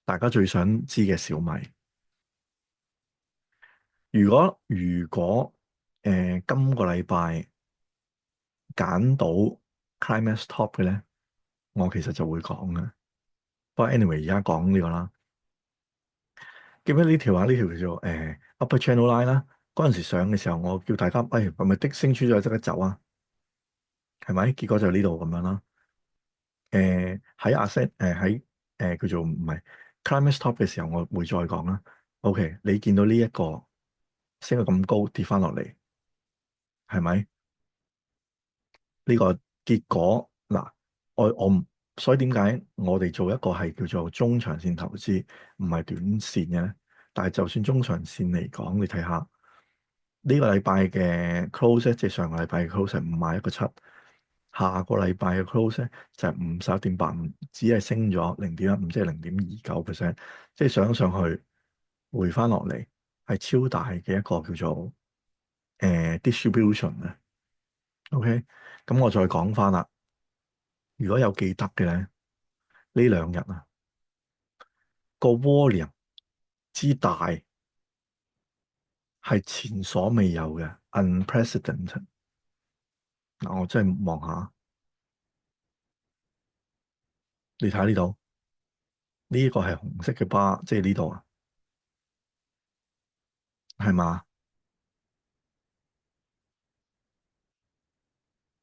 大家最想知嘅小米。如果今個禮拜揀到 Climax Top 嘅咧，我其實就會講嘅。不過 anyway 而家講呢個啦。記唔記得呢條啊？呢條叫做Upper Channel Line 啦。嗰陣時上嘅時候，我叫大家，係咪的升穿咗即刻走啊？係咪？結果就呢度咁樣啦。喺叫做唔係 Climax Top 嘅時候，我會再講啦。OK，你見到呢一個升到咁高，跌翻落嚟，係咪？呢個結果嗱，我唔，所以點解我哋做一個係叫做中長線投資，唔係短線嘅咧？但係就算中長線嚟講，你睇下呢個禮拜嘅 close 即係上個禮拜嘅 close 係51.7，下個禮拜嘅 close 咧就係51.85，只係升咗0.15，即係0.29%，即係上去回翻落嚟，係超大嘅一個叫做distribution 啊。OK，咁我再講翻啦。如果有記得嘅咧，呢兩日啊個 volume 之大係前所未有嘅 unprecedented。嗱，我真係望下，你睇下呢度，呢一個係紅色嘅巴，即係呢度啊，係嘛？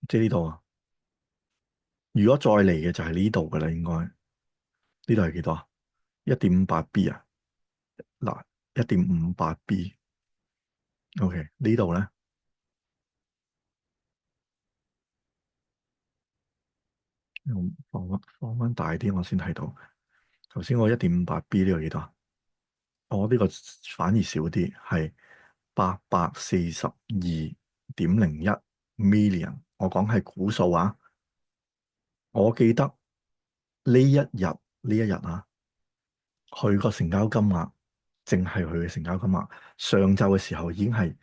即係呢度啊。如果再嚟嘅就係呢度㗎啦，應該呢度係幾多啊？1.58B 啊，嗱，1.58B。OK，呢度咧，放翻大啲，我先睇到。頭先我 1.58B 呢個幾多啊？我呢個反而少啲，係842.01 million。我講係股數啊。我記得呢一日啊，佢個成交金額，淨係佢嘅成交金額，上晝嘅時候已經係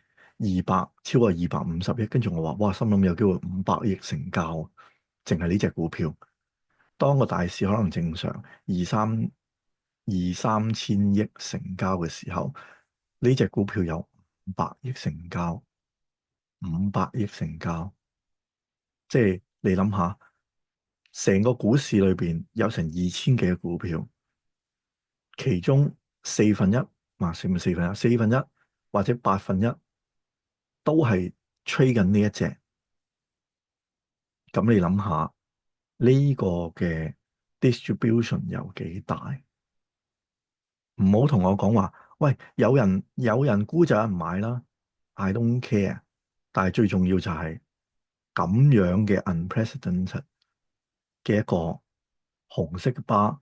超過250億。跟住我話，哇，心諗有機會500億成交，淨係呢隻股票。當個大市可能正常二三千億成交嘅時候，呢隻股票有500億成交，五百億成交，即係你諗下，成個股市裏邊有成2000幾個股票，其中四分一，四咪四分一，四分一或者1/8都係吹緊呢一隻。咁你諗下呢個嘅 distribution 有幾大？唔好同我講話，喂，有人沽就有人買啦，I don't care。但係最重要就係咁樣嘅 unprecedented 嘅一個紅色巴，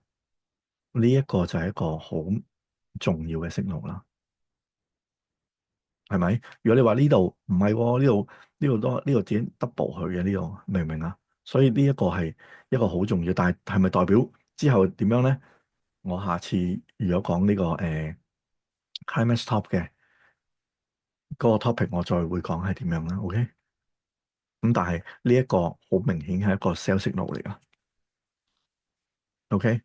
呢一個就係一個好重要嘅信號啦，係咪？如果你話呢度唔係喎，呢度只 double 佢嘅呢度，明唔明啊？所以呢一個係一個好重要，但係係咪代表之後點樣咧？我下次如果講呢個Climax Top 嘅嗰個 topic，我再會講係點樣啦。OK，咁但係呢一個好明顯係一個 sell signal 嚟噶。OK，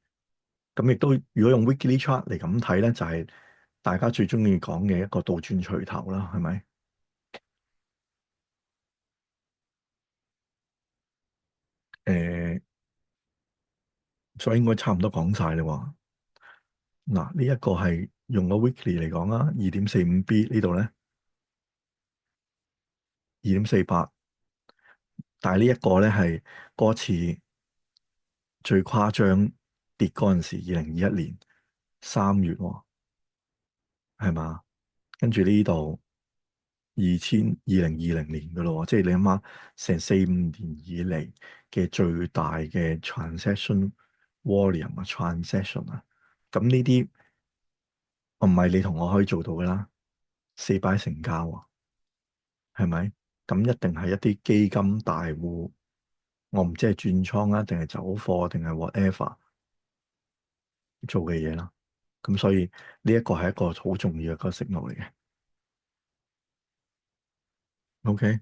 咁亦都如果用 weekly chart 嚟咁睇咧，就係大家最中意講嘅一個倒轉錘頭啦，係咪？誒，所以應該差唔多講晒啦喎。嗱，呢一個係用個 weekly 嚟講啦，2.45B 呢度咧2.48，但係呢一個咧係嗰次最誇張跌嗰陣時，2021年3月喎，係嘛？跟住呢度2020年嘅咯喎，即係你諗下，成4、5年以嚟嘅最大嘅 transaction volume 啊，transaction 啊，咁呢啲唔係你同我可以做到嘅啦，400成交啊，係咪？咁一定係一啲基金大戶，我唔知係轉倉啊，定係走貨，定係 whatever 做嘅嘢啦。咁所以呢一個係一個好重要嘅一個 signal 嚟嘅。OK。